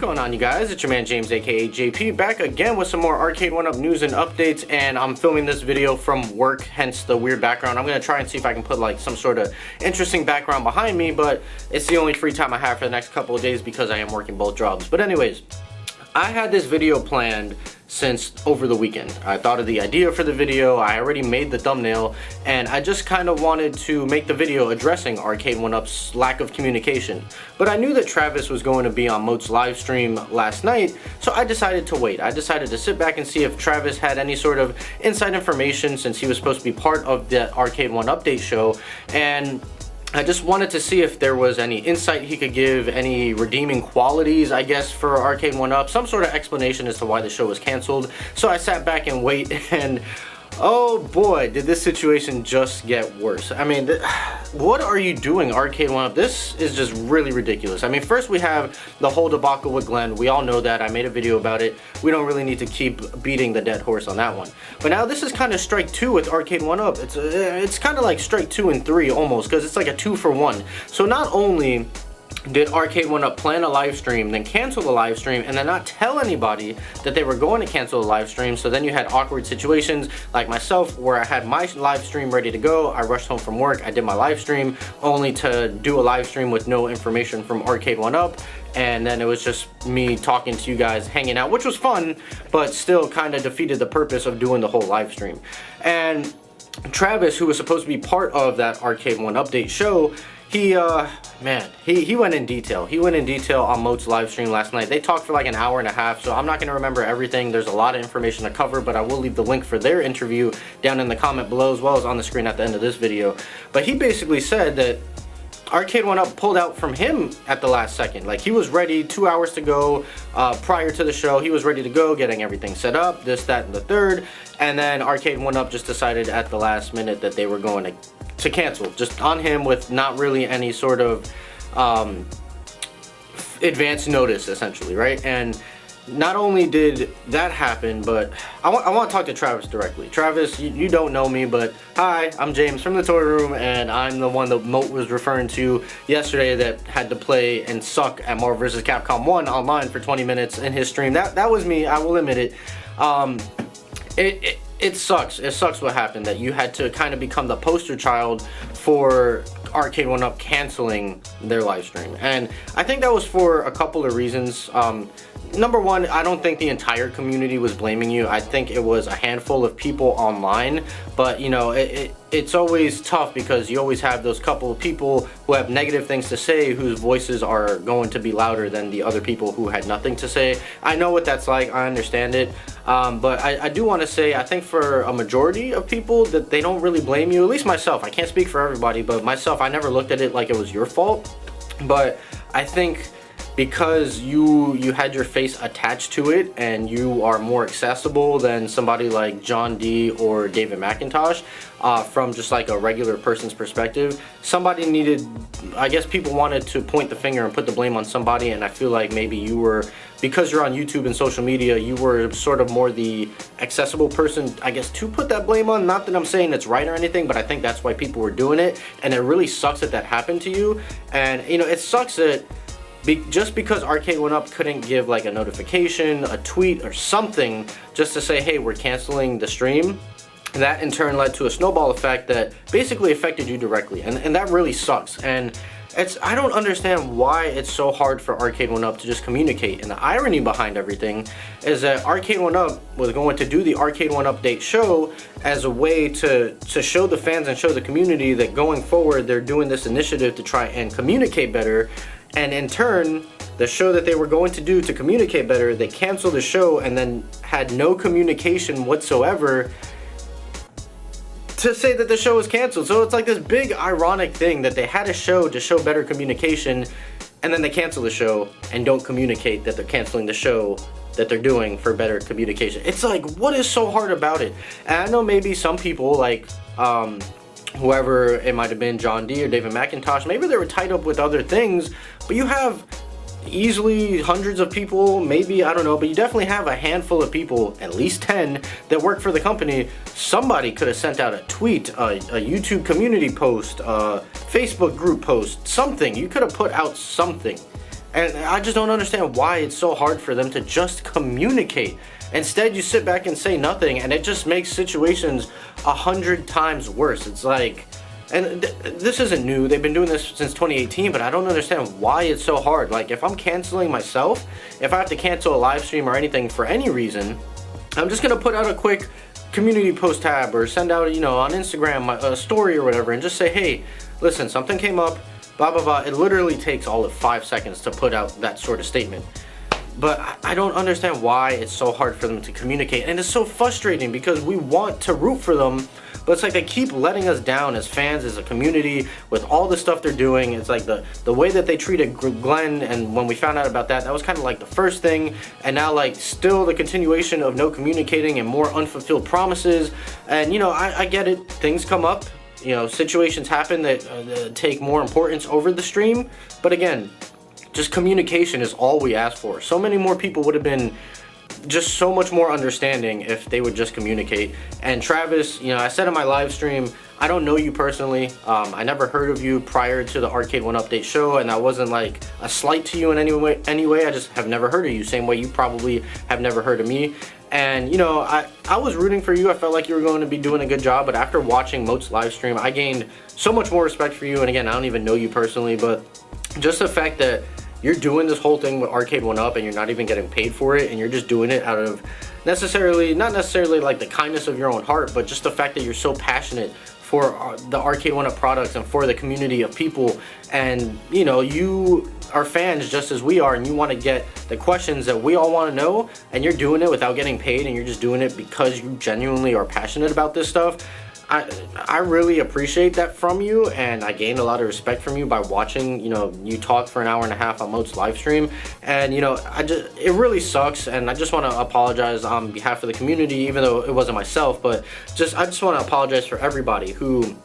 going on, you guys? It's your man James, aka JP, back again with some more Arcade1Up news and updates, and I'm filming this video from work, hence the weird background. I'm gonna try and see if I can put like some sort of interesting background behind me, but it's the only free time I have for the next couple of days because I am working both jobs. But anyways, I had this video planned since over the weekend. I thought of the idea for the video, I already made the thumbnail, and I just kind of wanted to make the video addressing Arcade1Up's lack of communication. But I knew that Travis was going to be on Moat's live stream last night, so I decided to wait. I decided to sit back and see if Travis had any sort of inside information since he was supposed to be part of the Arcade1 update show, and I just wanted to see if there was any insight he could give, any redeeming qualities, I guess, for Arcade1Up, some sort of explanation as to why the show was canceled. So I sat back and wait, and oh boy, did this situation just get worse. I mean, what are you doing, Arcade1Up? This is just really ridiculous. I mean, first we have the whole debacle with Glenn. We all know that. I made a video about it. We don't really need to keep beating the dead horse on that one. But now this is kind of strike two with Arcade1Up. It's kind of like strike 2 and 3 almost, because it's like a 2-for-1. So not only did Arcade1Up plan a live stream, then cancel the live stream, and then not tell anybody that they were going to cancel the live stream. So then you had awkward situations like myself where I had my live stream ready to go. I rushed home from work, I did my live stream, only to do a live stream with no information from Arcade1Up. And then it was just me talking to you guys, hanging out, which was fun, but still kind of defeated the purpose of doing the whole live stream. And Travis, who was supposed to be part of that Arcade1 update show, he went in detail. He went in detail on Moat's live stream last night. They talked for like an hour and a half, so I'm not going to remember everything. There's a lot of information to cover, but I will leave the link for their interview down in the comment below, as well as on the screen at the end of this video. But he basically said that Arcade1Up pulled out from him at the last second. Like, he was ready 2 hours to go prior to the show. He was ready to go, getting everything set up, this, that, and the third. And then Arcade1Up just decided at the last minute that they were going to cancel, just on him, with not really any sort of advance notice, essentially, right? And not only did that happen, but I want to talk to Travis directly. Travis, you don't know me, but hi, I'm James from the Toy Room, and I'm the one that Moat was referring to yesterday that had to play and suck at Marvel vs. Capcom 1 online for 20 minutes in his stream. That was me, I will admit it. It sucks. It sucks what happened, that you had to kind of become the poster child for Arcade1Up canceling their live stream. And I think that was for a couple of reasons. Number one, I don't think the entire community was blaming you. I think it was a handful of people online, but you know, it's always tough because you always have those couple of people who have negative things to say, whose voices are going to be louder than the other people who had nothing to say. I know what that's like, I understand it, but I do want to say, I think for a majority of people that they don't really blame you, at least myself. I can't speak for everybody, but myself, I never looked at it like it was your fault. But I think because you had your face attached to it and you are more accessible than somebody like John D or David McIntosh, from just like a regular person's perspective, somebody needed, I guess people wanted to point the finger and put the blame on somebody, and I feel like maybe you were, because you're on YouTube and social media, you were sort of more the accessible person, I guess, to put that blame on. Not that I'm saying it's right or anything, but I think that's why people were doing it, and it really sucks that that happened to you. And you know, it sucks that just because Arcade1Up couldn't give like a notification, a tweet, or something just to say, hey, we're canceling the stream, that in turn led to a snowball effect that basically affected you directly, and that really sucks. And I don't understand why it's so hard for Arcade1Up to just communicate. And the irony behind everything is that Arcade1Up was going to do the Arcade1 update show as a way to show the fans and show the community that going forward they're doing this initiative to try and communicate better. And in turn, the show that they were going to do to communicate better, they canceled the show and then had no communication whatsoever to say that the show was canceled. So it's like this big ironic thing that they had a show to show better communication, and then they cancel the show and don't communicate that they're canceling the show that they're doing for better communication. It's like, what is so hard about it? And I know maybe some people, like whoever it might have been, John D or David McIntosh, maybe they were tied up with other things, but you have easily hundreds of people, maybe, I don't know, but you definitely have a handful of people, at least 10, that work for the company. Somebody could have sent out a tweet, a YouTube community post, a Facebook group post, something. You could have put out something. And I just don't understand why it's so hard for them to just communicate. Instead, you sit back and say nothing, and it just makes situations 100 times worse. It's like, and this isn't new, they've been doing this since 2018, but I don't understand why it's so hard. Like, if I'm canceling myself, if I have to cancel a live stream or anything for any reason, I'm just gonna put out a quick community post tab or send out, on Instagram a story or whatever, and just say, hey, listen, something came up, blah blah blah. It literally takes all of 5 seconds to put out that sort of statement. But I don't understand why it's so hard for them to communicate, and it's so frustrating because we want to root for them, but it's like they keep letting us down as fans, as a community, with all the stuff they're doing. It's like the way that they treated Glenn, and when we found out about that, that was kind of like the first thing, and now like still the continuation of no communicating and more unfulfilled promises. And I get it, things come up, situations happen that take more importance over the stream, but again, just communication is all we ask for. So many more people would have been just so much more understanding if they would just communicate. And Travis, I said in my live stream, I don't know you personally. I never heard of you prior to the Arcade1Up update show, and that wasn't like a slight to you in any way. I just have never heard of you, same way you probably have never heard of me. And I was rooting for you. I felt like you were going to be doing a good job, but after watching Moat's live stream, I gained so much more respect for you. And again, I don't even know you personally, but just the fact that you're doing this whole thing with Arcade1Up and you're not even getting paid for it, and you're just doing it out of not necessarily like the kindness of your own heart, but just the fact that you're so passionate for the Arcade1Up products and for the community of people, and you are fans just as we are, and you want to get the questions that we all want to know, and you're doing it without getting paid, and you're just doing it because you genuinely are passionate about this stuff. I really appreciate that from you, and I gained a lot of respect from you by watching you talk for an hour and a half on Moat's live stream. And it really sucks, and I just want to apologize on behalf of the community, even though it wasn't myself, but I just want to apologize for everybody who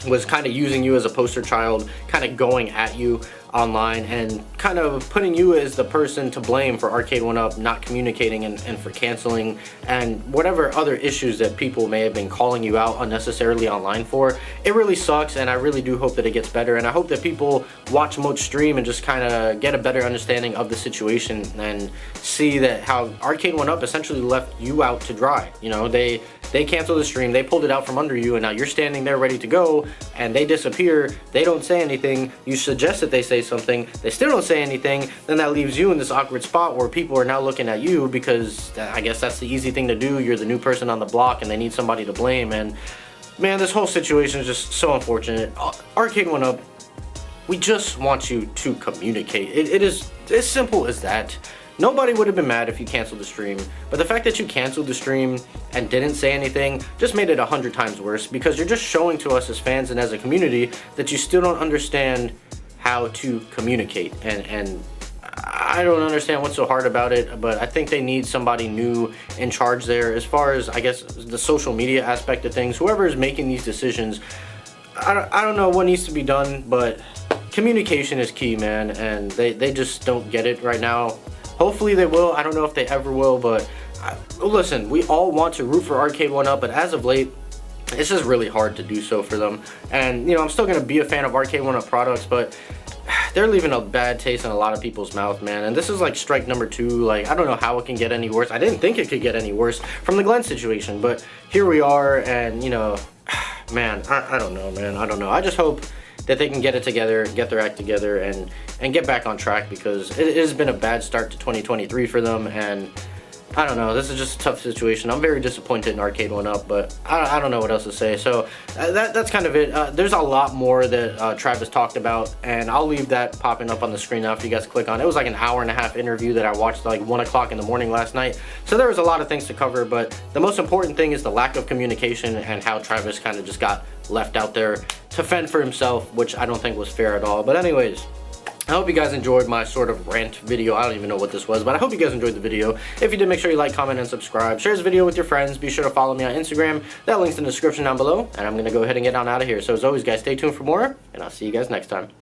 was kind of using you as a poster child, kind of going at you online and kind of putting you as the person to blame for Arcade1Up not communicating and for canceling and whatever other issues that people may have been calling you out unnecessarily online for. It really sucks, and I really do hope that it gets better, and I hope that people watch Moat's stream and just kind of get a better understanding of the situation and see that how Arcade1Up essentially left you out to dry. They canceled the stream, they pulled it out from under you, and now you're standing there ready to go, and they disappear, they don't say anything, you suggest that they say something, they still don't say anything, then that leaves you in this awkward spot where people are now looking at you because I guess that's the easy thing to do. You're the new person on the block and they need somebody to blame, and man, this whole situation is just so unfortunate. Arcade1Up, we just want you to communicate. It is as simple as that. Nobody would have been mad if you canceled the stream, but the fact that you canceled the stream and didn't say anything just made it 100 times worse, because you're just showing to us as fans and as a community that you still don't understand how to communicate, and I don't understand what's so hard about it, but I think they need somebody new in charge there as far as, I guess, the social media aspect of things. Whoever is making these decisions, I don't know what needs to be done, but communication is key, man, and they just don't get it right now. Hopefully they will. I don't know if they ever will, but listen, we all want to root for Arcade1Up, but as of late, it's just really hard to do so for them. And I'm still gonna be a fan of Arcade1Up products, but they're leaving a bad taste in a lot of people's mouth, man. And this is like strike number 2. Like, I don't know how it can get any worse. I didn't think it could get any worse from the Glenn situation, but here we are, and man, I don't know, man. I don't know. I just hope that they can get it together, get their act together, and get back on track, because it has been a bad start to 2023 for them, and I don't know, this is just a tough situation. I'm very disappointed in Arcade1Up, but I don't know what else to say. So that's kind of it. There's a lot more that Travis talked about, and I'll leave that popping up on the screen now if you guys click on it. It was like an hour and a half interview that I watched like 1 o'clock in the morning last night. So there was a lot of things to cover, but the most important thing is the lack of communication and how Travis kind of just got left out there to fend for himself, which I don't think was fair at all. But anyways, I hope you guys enjoyed my sort of rant video. I don't even know what this was, but I hope you guys enjoyed the video. If you did, make sure you like, comment, and subscribe. Share this video with your friends. Be sure to follow me on Instagram. That link's in the description down below. And I'm going to go ahead and get on out of here. So as always, guys, stay tuned for more, and I'll see you guys next time.